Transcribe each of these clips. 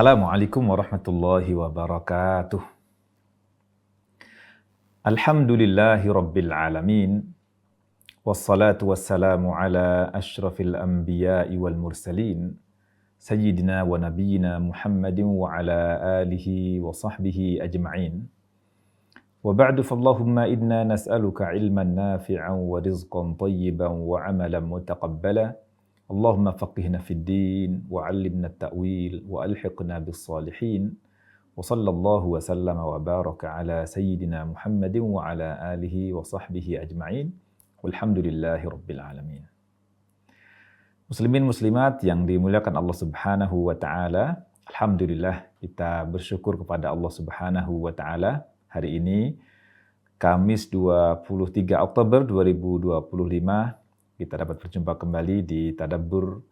Assalamualaikum warahmatullahi wabarakatuh. Alhamdulillahi rabbil alamin. Wassalatu wassalamu ala ashrafil anbiya'i wal mursalin. Sayyidina wa nabiyyina Muhammadin wa ala alihi wa sahbihi ajma'in. Wa ba'du fallahumma inna nas'aluka ilman nafi'an wa rizqan tayyiban wa amalan mutaqabbala. Allahumma faqihna fid din wa 'allimna at-ta'wil wa alhiqna bis salihin. Wa sallallahu wa sallama wa baraka ala sayyidina Muhammadin wa ala alihi wa sahbihi ajma'in. Walhamdulillahi rabbil alamin. Muslimin muslimat yang dimuliakan Allah Subhanahu wa taala, alhamdulillah kita bersyukur kepada Allah Subhanahu wa taala. Hari ini Kamis 23 Oktober 2025 kita dapat berjumpa kembali di Tadabbur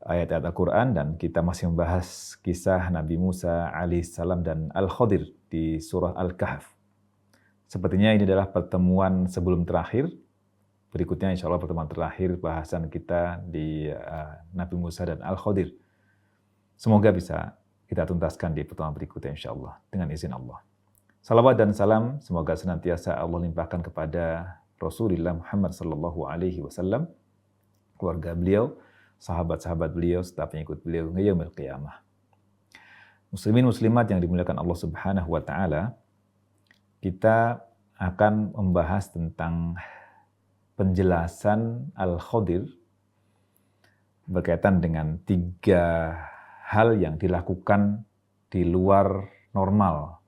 ayat-ayat Al-Quran dan kita masih membahas kisah Nabi Musa alaihissalam dan Al-Khadir di surah Al-Kahf. Sepertinya ini adalah pertemuan sebelum terakhir. Berikutnya insya Allah pertemuan terakhir bahasan kita di Nabi Musa dan Al-Khadir. Semoga bisa kita tuntaskan di pertemuan berikutnya insya Allah dengan izin Allah. Salawat dan salam semoga senantiasa Allah limpahkan kepada Rasulullah Muhammad sallallahu alaihi wasallam, keluarga beliau, sahabat-sahabat beliau, serta pengikut beliau hingga yaumil qiyamah. Muslimin muslimat yang dimuliakan Allah Subhanahu wa taala, kita akan membahas tentang penjelasan Al-Khadir berkaitan dengan 3 hal yang dilakukan di luar normal.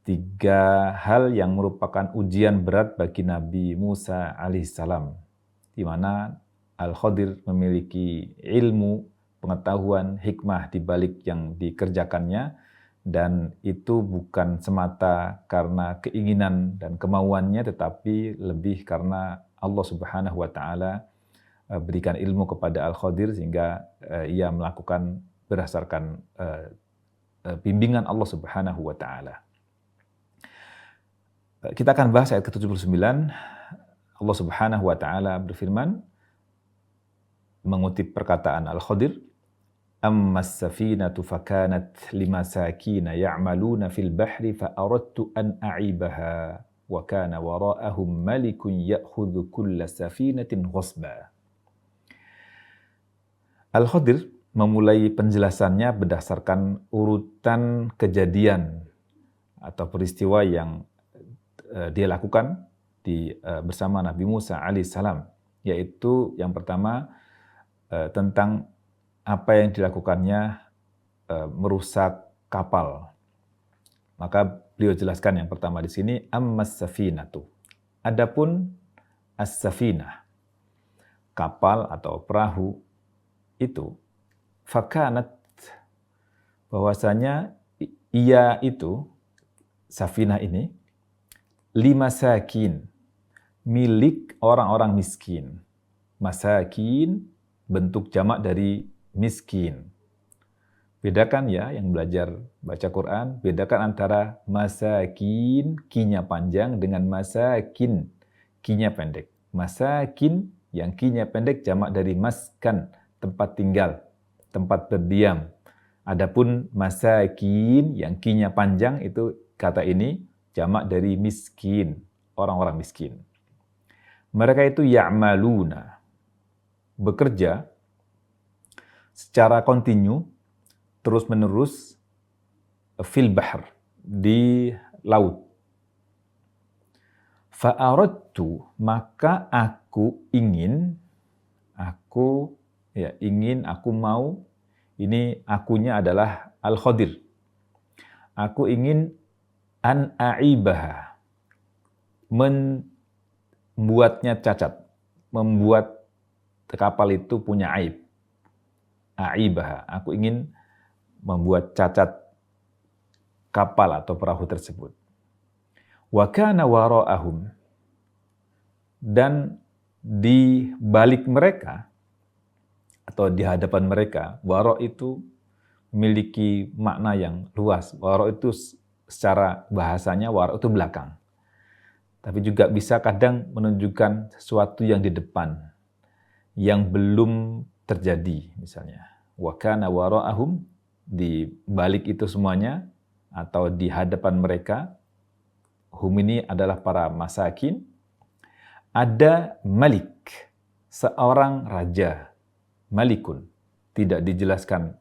3 hal yang merupakan ujian berat bagi Nabi Musa alaihissalam, di mana Al-Khadir memiliki ilmu, pengetahuan, hikmah di balik yang dikerjakannya, dan itu bukan semata karena keinginan dan kemauannya, tetapi lebih karena Allah Subhanahu wa taala berikan ilmu kepada Al-Khadir sehingga ia melakukan berdasarkan bimbingan Allah Subhanahu wa taala. Kita akan bahas ayat ke-79. Allah Subhanahu wa taala berfirman mengutip perkataan Al-Khadir, "Ammas safinatu fakanat limasakina ya'maluna fil bahri fa aradtu an a'ibaha wa kana wara'ahum malikun ya'khudhu kulla safinatin ghasba." Al-Khadir memulai penjelasannya berdasarkan urutan kejadian atau peristiwa yang dia lakukan bersama Nabi Musa alaihissalam, yaitu yang pertama tentang apa yang dilakukannya merusak kapal. Maka beliau jelaskan yang pertama di sini, ammas safinatu. Adapun as-safinah, kapal atau perahu itu, fakanat, bahwasanya ia itu, safinah ini, limasakin, milik orang-orang miskin. Masakin bentuk jamak dari miskin. Bedakan ya yang belajar baca Quran, bedakan antara masakin, kinya panjang, dengan masakin, kinya pendek. Masakin yang kinya pendek jamak dari maskan, tempat tinggal, tempat berdiam. Adapun masakin yang kinya panjang itu kata ini jamak dari miskin, orang-orang miskin. Mereka itu ya'maluna, bekerja secara kontinu, terus-menerus, fil bahr, di laut. Fa'aradtu, maka aku ingin, aku mau, ini akunya adalah Al-Khadir. Aku ingin an a'ibaha, membuatnya cacat, membuat kapal itu punya aib. A'ibaha, aku ingin membuat cacat kapal atau perahu tersebut. Wa kana wara'ahum, dan di balik mereka atau di hadapan mereka, wara' itu memiliki makna yang luas. Wara' itu secara bahasanya wara' itu belakang. Tapi juga bisa kadang menunjukkan sesuatu yang di depan, yang belum terjadi misalnya. Wa kana wara'ahum di balik itu semuanya atau di hadapan mereka, hum ini adalah para masakin, ada malik, seorang raja, malikun. Tidak dijelaskan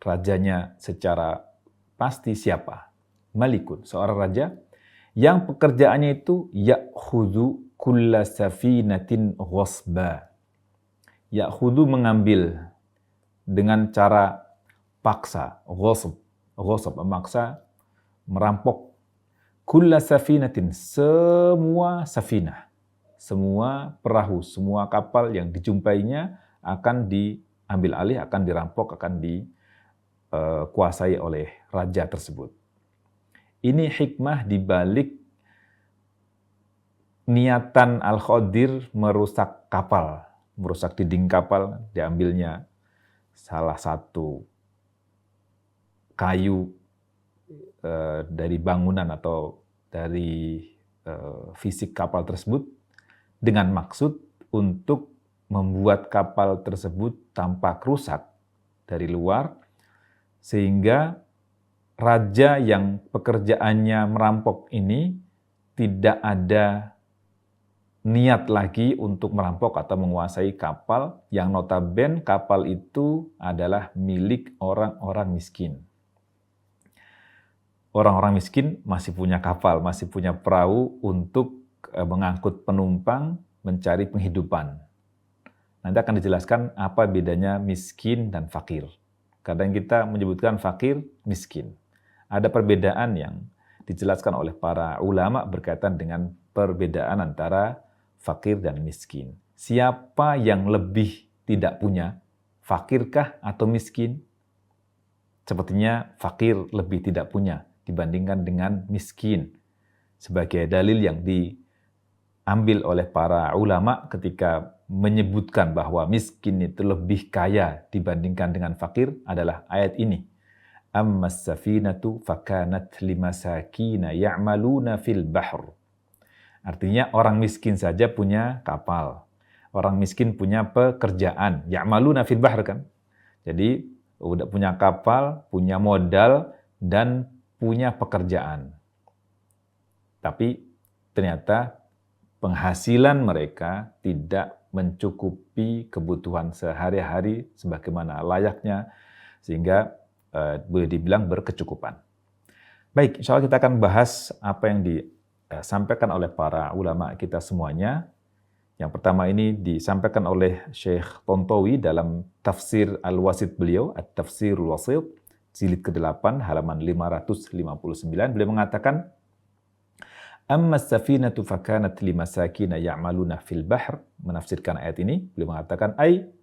rajanya secara pasti siapa. Malikun, seorang raja yang pekerjaannya itu ya'khudhu kulla safinatin ghasba. Ya'khudhu mengambil dengan cara paksa, ghasab memaksa, merampok. Kulla safinatin, semua safinah, semua perahu, semua kapal yang dijumpainya akan diambil alih, akan dirampok, akan dikuasai oleh raja tersebut. Ini hikmah di balik niatan Al-Khadir merusak kapal, merusak dinding kapal, diambilnya salah satu kayu dari bangunan atau dari fisik kapal tersebut dengan maksud untuk membuat kapal tersebut tampak rusak dari luar, sehingga raja yang pekerjaannya merampok ini tidak ada niat lagi untuk merampok atau menguasai kapal yang notabene kapal itu adalah milik orang-orang miskin. Orang-orang miskin masih punya kapal, masih punya perahu untuk mengangkut penumpang, mencari penghidupan. Nanti akan dijelaskan apa bedanya miskin dan fakir. Kadang kita menyebutkan fakir, miskin. Ada perbedaan yang dijelaskan oleh para ulama berkaitan dengan perbedaan antara fakir dan miskin. Siapa yang lebih tidak punya? Fakirkah atau miskin? Sepertinya fakir lebih tidak punya dibandingkan dengan miskin. Sebagai dalil yang diambil oleh para ulama ketika menyebutkan bahwa miskin itu lebih kaya dibandingkan dengan fakir adalah ayat ini. Ammas safinatu fakanat limasakina ya'maluna fil bahr. Artinya orang miskin saja punya kapal. Orang miskin punya pekerjaan. Ya'maluna fil bahr kan. Jadi udah punya kapal, punya modal, dan punya pekerjaan. Tapi ternyata penghasilan mereka tidak mencukupi kebutuhan sehari-hari sebagaimana layaknya, sehingga boleh dibilang berkecukupan. Baik, insya Allah kita akan bahas apa yang disampaikan oleh para ulama kita semuanya. Yang pertama ini disampaikan oleh Syekh Tontowi dalam tafsir Al-Wasit beliau, At-Tafsirul Wasit, jilid ke-8, halaman 559. Beliau mengatakan, Amma safinatu fakanat limasakina ya'maluna fil bahr. Menafsirkan ayat ini, beliau mengatakan,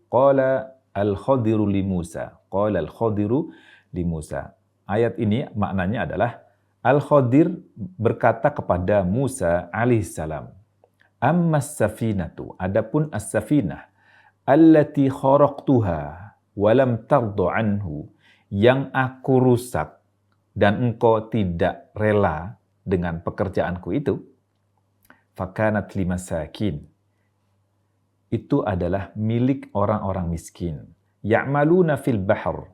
qala al-Khadiru li Musa. Qala al-Khadiru li Musa. Ayat ini maknanya adalah, Al-Khadir berkata kepada Musa alaihissalam, Amma safinatu, adapun as-safinah, allati kharaqtuha walam tardu anhu, yang aku rusak dan engkau tidak rela dengan pekerjaanku itu, fakanat limasakin, itu adalah milik orang-orang miskin. Ya'maluna fil bahr,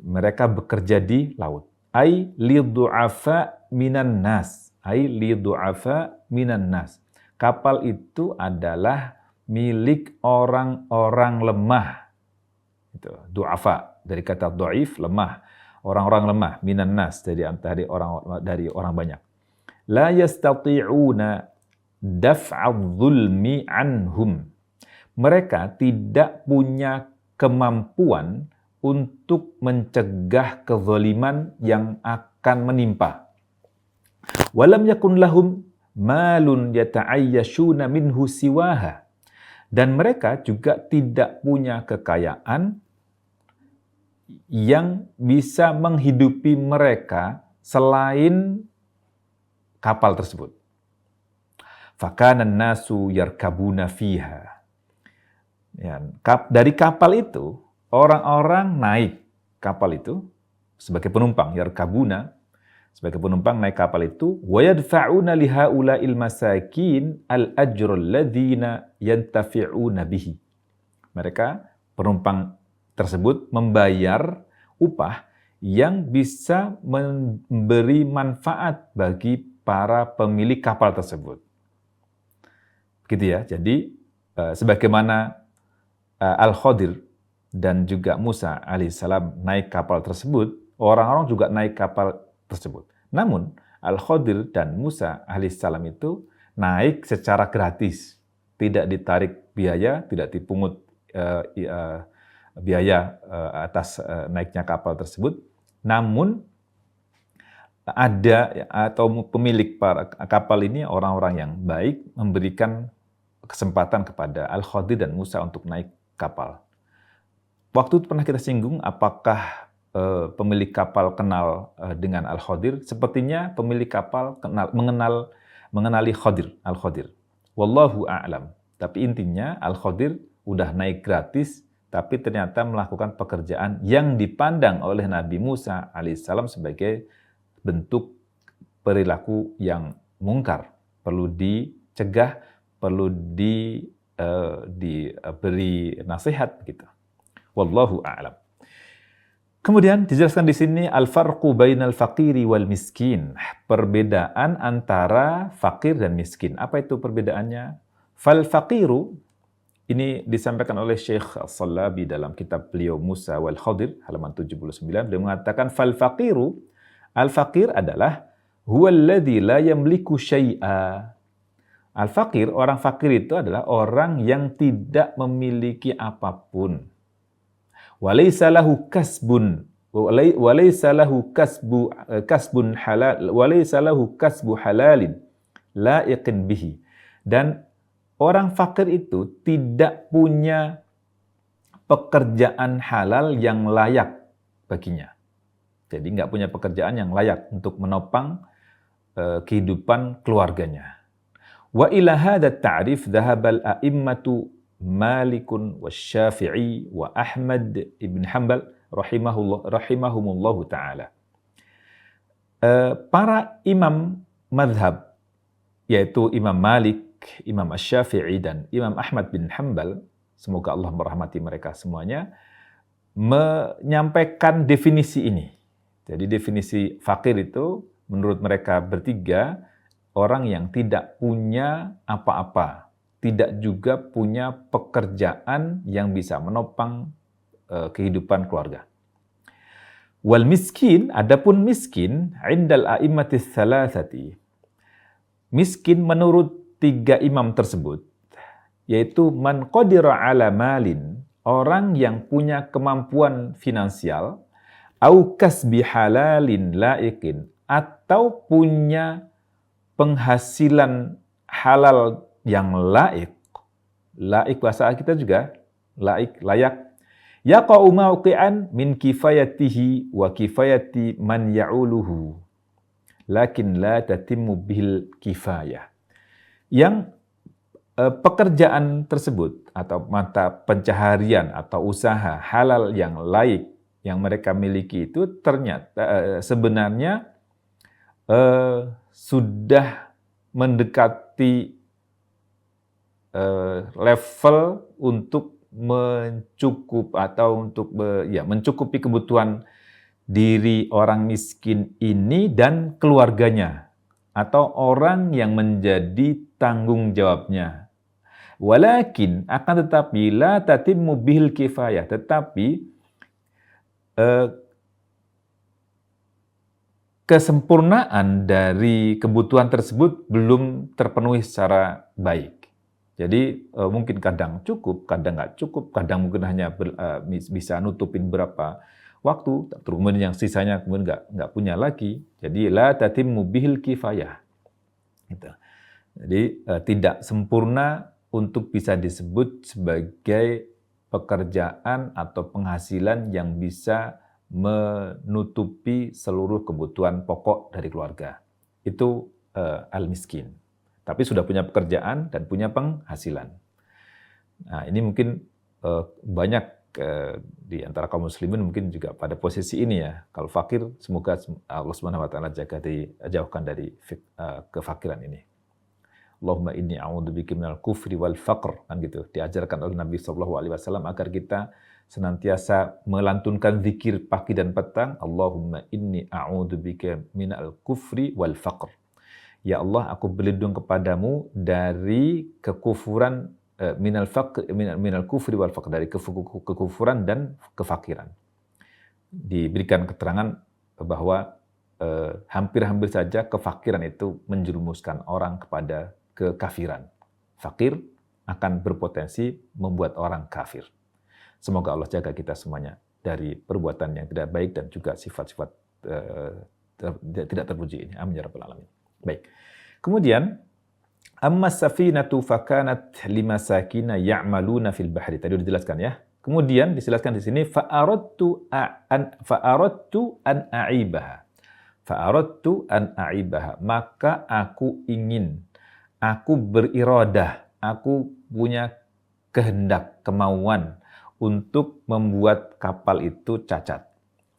mereka bekerja di laut. Ai li du'afa minan nas, ai li du'afa minan nas. Kapal itu adalah milik orang-orang lemah. Itu du'afa dari kata dhaif, lemah. Orang-orang lemah, minan nas, dari orang banyak. La yastati'una daf'adh-dhulmi anhum. Mereka tidak punya kemampuan untuk mencegah kezaliman yang akan menimpa. Walam yakun lahum malun yata'ayyashuna minhu siwaha. Dan mereka juga tidak punya kekayaan yang bisa menghidupi mereka selain kapal tersebut. Fakanan nasu yarkabuna fiha. Ya, dari kapal itu, orang-orang naik kapal itu sebagai penumpang, yarkabuna, sebagai penumpang naik kapal itu, wa yadfa'una li haula'il masakin al-ajra alladhina yantafi'una bihi. Mereka penumpang tersebut membayar upah yang bisa memberi manfaat bagi para pemilik kapal tersebut. Gitu ya. Jadi sebagaimana Al-Khadir dan juga Musa alaihissalam naik kapal tersebut, orang-orang juga naik kapal tersebut. Namun Al-Khadir dan Musa alaihissalam itu naik secara gratis, tidak ditarik biaya, tidak dipungut biaya atas naiknya kapal tersebut. Namun ada atau pemilik para kapal ini orang-orang yang baik memberikan kesempatan kepada Al-Khadir dan Musa untuk naik kapal. Waktu itu pernah kita singgung apakah pemilik kapal kenal dengan Al-Khadir? Sepertinya pemilik kapal mengenali Al-Khadir. Wallahu a'lam. Tapi intinya Al-Khadir udah naik gratis, tapi ternyata melakukan pekerjaan yang dipandang oleh Nabi Musa alaihissalam sebagai bentuk perilaku yang mungkar, perlu dicegah, perlu diberi nasihat gitu. Wallahu a'lam. Kemudian dijelaskan di sini al-farqu bainal faqiri wal miskin, perbedaan antara fakir dan miskin. Apa itu perbedaannya? Fal faqiru, ini disampaikan oleh Syekh As-Sallabi dalam kitab beliau Musa wal Khadir halaman 79. Beliau mengatakan fal faqiru, al-faqir adalah huwa alladzi la yamliku syai'a. Al-faqir, orang fakir itu adalah orang yang tidak memiliki apapun. Walaysa lahu kasbun halalin laiqin bihi. Dan orang fakir itu tidak punya pekerjaan halal yang layak baginya. Jadi nggak punya pekerjaan yang layak untuk menopang kehidupan keluarganya. Wa ila hadha ta'rif dhahaba al-a'immatu Malikun wa Syafi'i wa Ahmad ibn Hanbal rahimahumullahu ta'ala. Para imam madhab, yaitu Imam Malik, Imam Asy-Syafi'i, dan Imam Ahmad bin Hanbal, semoga Allah merahmati mereka semuanya, menyampaikan definisi ini. Jadi definisi fakir itu menurut mereka bertiga, orang yang tidak punya apa-apa, tidak juga punya pekerjaan yang bisa menopang kehidupan keluarga. Wal miskin, adapun miskin, indal a'immatis salasati. Miskin menurut tiga imam tersebut, yaitu man qadira ala malin, orang yang punya kemampuan finansial, au kasbi halalin laiqin, atau punya penghasilan halal yang laik bahasa kita juga layak. Yaqa'u mawqi'an min kifayatihi wa kifayati man ya'uluhu, lakin la tatimmu bil kifayah. Yang pekerjaan tersebut atau mata pencaharian atau usaha halal yang laik yang mereka miliki itu ternyata sebenarnya sudah mendekati level untuk mencukupi kebutuhan diri orang miskin ini dan keluarganya atau orang yang menjadi tanggung jawabnya. Walakin akan tetapi la tatimmu bihil kifayah, tetapi kesempurnaan dari kebutuhan tersebut belum terpenuhi secara baik. Jadi mungkin kadang cukup, kadang nggak cukup, kadang mungkin hanya bisa nutupin berapa waktu, kemudian yang sisanya kemudian nggak punya lagi. Jadi la tatimmu bihil kifayah. Gitu. Jadi tidak sempurna untuk bisa disebut sebagai pekerjaan atau penghasilan yang bisa menutupi seluruh kebutuhan pokok dari keluarga. Itu al-miskin. Tapi sudah punya pekerjaan dan punya penghasilan. Nah, ini mungkin banyak di antara kaum muslimin mungkin juga pada posisi ini ya. Kalau fakir, semoga Allah Subhanahu wa taala jauhkan dari kefakiran ini. Allahumma inni a'udzubika minal kufri wal faqr, kan gitu. Diajarkan oleh Nabi sallallahu alaihi wasallam agar kita senantiasa melantunkan zikir pagi dan petang, Allahumma inni a'udzubika minal kufri wal faqr. Ya Allah, aku berlindung kepadamu dari kekufuran, minal kufri wal faqr, dari kekufuran dan kefakiran. Diberikan keterangan bahwa hampir-hampir saja kefakiran itu menjerumuskan orang kepada kekafiran. Fakir akan berpotensi membuat orang kafir. Semoga Allah jaga kita semuanya dari perbuatan yang tidak baik dan juga sifat-sifat tidak terpuji ini. Amin ya rabbal alamin. Baik. Kemudian amma safinatu fakanat limasakina ya'maluna fil bahri. Tadi sudah dijelaskan ya. Kemudian dijelaskan di sini fa'aradtu an a'ibaha. Fa'aradtu an a'ibaha. Maka aku ingin, aku beriradah, aku punya kehendak, kemauan untuk membuat kapal itu cacat.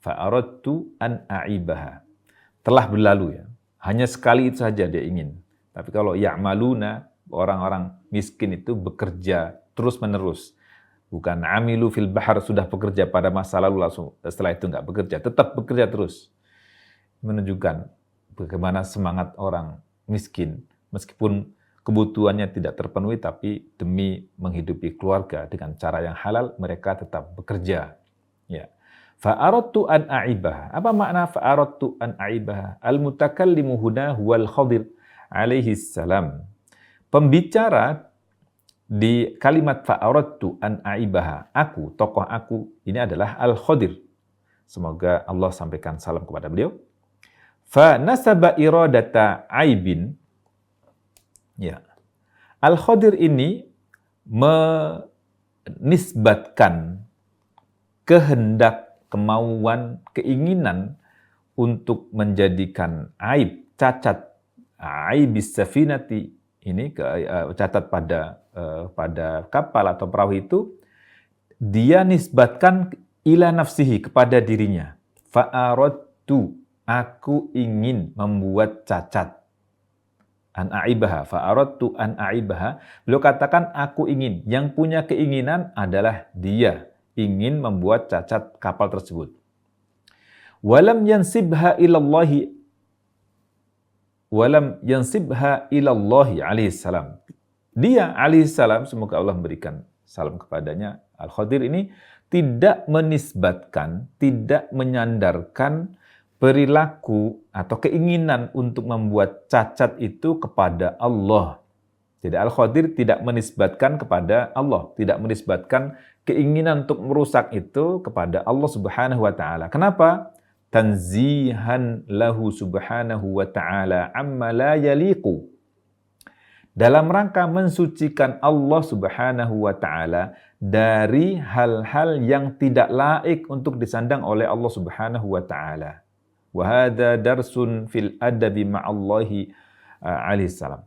Fa'aradtu an a'ibaha. Telah berlalu ya. Hanya sekali itu saja dia ingin. Tapi kalau ya'maluna, orang-orang miskin itu bekerja terus-menerus. Bukan amilu fil bahar, sudah bekerja pada masa lalu langsung setelah itu enggak bekerja, tetap bekerja terus. Menunjukkan bagaimana semangat orang miskin, meskipun kebutuhannya tidak terpenuhi, tapi demi menghidupi keluarga dengan cara yang halal, mereka tetap bekerja. Ya. Fa'aradtu an a'ibah. Apa makna fa'aradtu an a'ibah? Al-mutakallimu huna huwal Khadir alaihi salam. Pembicara di kalimat fa'aradtu an a'ibah, aku, tokoh aku, ini adalah Al-Khadir. Semoga Allah sampaikan salam kepada beliau. Fa nasaba iradata aibin. Ya. Al-Khadir ini menisbatkan kehendak, kemauan, keinginan untuk menjadikan aib, cacat, aibis safinati ini cacat pada kapal atau perahu itu, dia nisbatkan ila nafsihi, kepada dirinya. Fa'aradtu, aku ingin membuat cacat. An a'ibaha, fa'aradtu an a'ibaha. Beliau katakan aku ingin, yang punya keinginan adalah dia, ingin membuat cacat kapal tersebut. Walam yansibha ilallahi alaihi salam. Dia alaihi salam, semoga Allah memberikan salam kepadanya, Al-Khadir ini tidak menisbatkan, tidak menyandarkan perilaku atau keinginan untuk membuat cacat itu kepada Allah. Jadi Al-Khadir tidak menisbatkan kepada Allah, tidak menisbatkan keinginan untuk merusak itu kepada Allah Subhanahu wa taala. Kenapa? Tanzihan lahu subhanahu wa ta'ala amma la yaliqu. Dalam rangka mensucikan Allah Subhanahu wa ta'ala dari hal-hal yang tidak laik untuk disandang oleh Allah Subhanahu wa ta'ala. Wa hadza darsun fil adabi ma'allahi alaihi salam.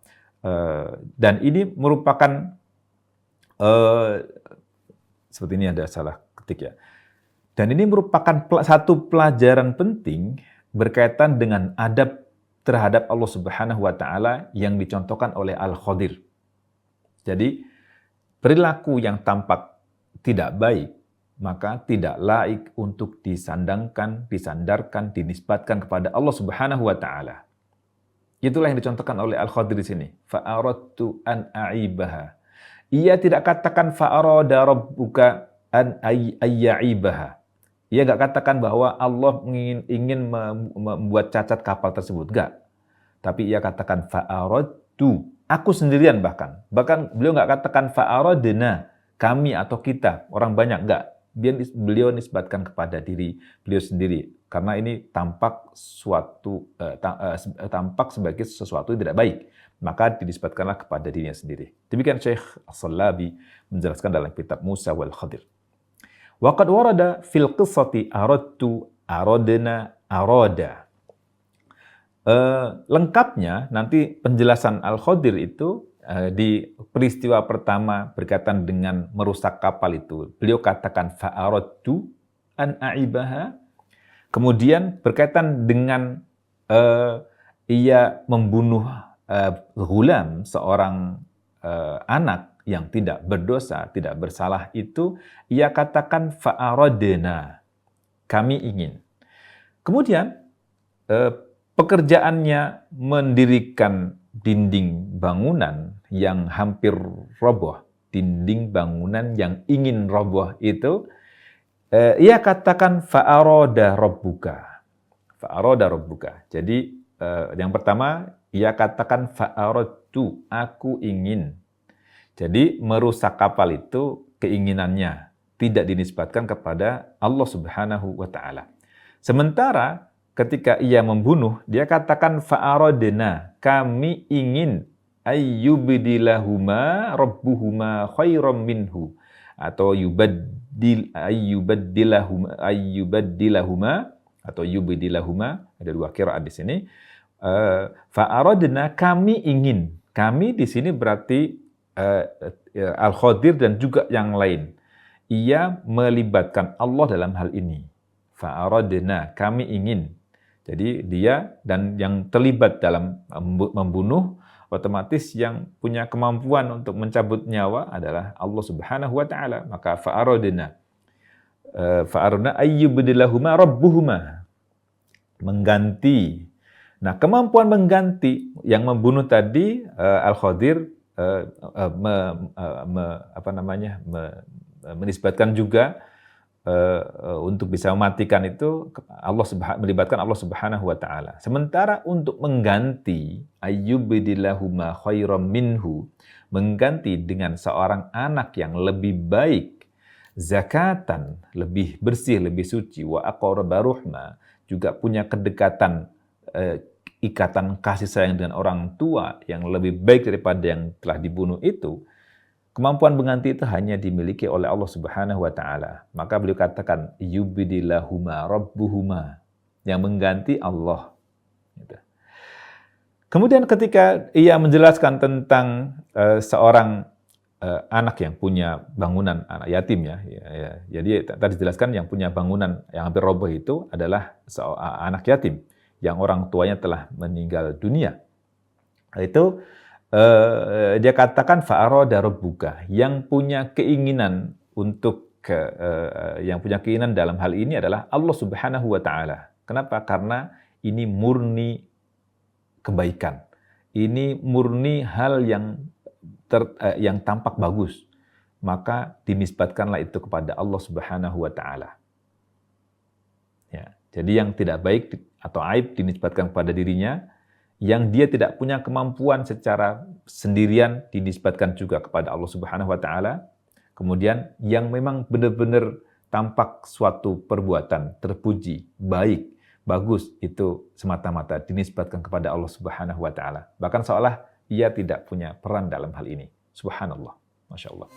Dan ini merupakan seperti ini ada salah ketik ya. Dan ini merupakan satu pelajaran penting berkaitan dengan adab terhadap Allah Subhanahu wa taala yang dicontohkan oleh Al-Khadir. Jadi perilaku yang tampak tidak baik maka tidak laik untuk disandarkan, dinisbatkan kepada Allah Subhanahu wa taala. Itulah yang dicontohkan oleh Al-Khadir di sini. Fa'aradtu an a'ibaha. Ia tidak katakan fa'arada rabbuka an ayya'ibaha. Ia enggak katakan bahwa Allah ingin membuat cacat kapal tersebut. Enggak. Tapi ia katakan fa'aradtu. Aku sendirian bahkan. Bahkan beliau enggak katakan fa'aradna. Kami atau kita. Orang banyak. Enggak. Beliau nisbatkan kepada diri beliau sendiri. Karena ini tampak sebagai sesuatu yang tidak baik. Maka dinisbatkanlah kepada dirinya sendiri. Demikian Syekh As-Sallabi menjelaskan dalam kitab Musa wal Khadir. Wa qad warada fil qissati aradtu, aradna, arada. Lengkapnya nanti penjelasan Al-Khadir itu di peristiwa pertama berkaitan dengan merusak kapal itu. Beliau katakan fa'aradtu an a'ibaha. Kemudian berkaitan dengan ia membunuh ghulam, seorang anak yang tidak berdosa, tidak bersalah itu ia katakan fa'aradna, kami ingin. Kemudian pekerjaannya mendirikan dinding bangunan yang hampir roboh, dinding bangunan yang ingin roboh itu, ia katakan fa'arada rabbuka. Fa'arada rabbuka. Jadi yang pertama ia katakan fa'aradtu, aku ingin. Jadi merusak kapal itu keinginannya, tidak dinisbatkan kepada Allah Subhanahu wa taala. Sementara ketika ia membunuh, dia katakan fa'aradna, kami ingin ayyubdilahuma rabbuhuma khairam minhu, atau ayyubaddilahuma atau yubdilahuma, ada dua qiraat di sini. Fa'aradna, kami ingin. Kami di sini berarti Al-Khadir dan juga yang lain. Ia melibatkan Allah dalam hal ini. Fa'aradna, kami ingin. Jadi dia dan yang terlibat dalam membunuh, otomatis yang punya kemampuan untuk mencabut nyawa adalah Allah Subhanahu wa taala. Maka fa'aradna ayyubdilahuma rabbuhuma, mengganti. Nah, kemampuan mengganti yang membunuh tadi, Al-Khadir menisbatkan juga untuk bisa mematikan itu melibatkan Allah Subhanahu wa taala. Sementara untuk mengganti ayyubdilahuma khairam minhu, mengganti dengan seorang anak yang lebih baik, zakatan, lebih bersih, lebih suci, wa aqraba ruhma, juga punya kedekatan ikatan kasih sayang dengan orang tua yang lebih baik daripada yang telah dibunuh itu, kemampuan mengganti itu hanya dimiliki oleh Allah Subhanahu wa taala. Maka beliau katakan yubdilahuma rabbuhuma, yang mengganti Allah. Kemudian ketika ia menjelaskan tentang seorang anak yang punya bangunan, anak yatim ya. Jadi tadi dijelaskan yang punya bangunan yang hampir roboh itu adalah anak yatim yang orang tuanya telah meninggal dunia. Itu dia katakan fa'arada rabbuka, yang punya keinginan yang punya keinginan dalam hal ini adalah Allah Subhanahu wa taala. Kenapa? Karena ini murni kebaikan. Ini murni hal yang tampak bagus. Maka dinisbatkanlah itu kepada Allah Subhanahu wa taala. Ya, jadi yang tidak baik atau aib dinisbatkan kepada dirinya, yang dia tidak punya kemampuan secara sendirian dinisbatkan juga kepada Allah Subhanahu wa taala. Kemudian yang memang benar-benar tampak suatu perbuatan terpuji, baik, bagus, itu semata-mata dinisbatkan kepada Allah Subhanahu wa taala. Bahkan seolah ia tidak punya peran dalam hal ini. Subhanallah, Masya Allah.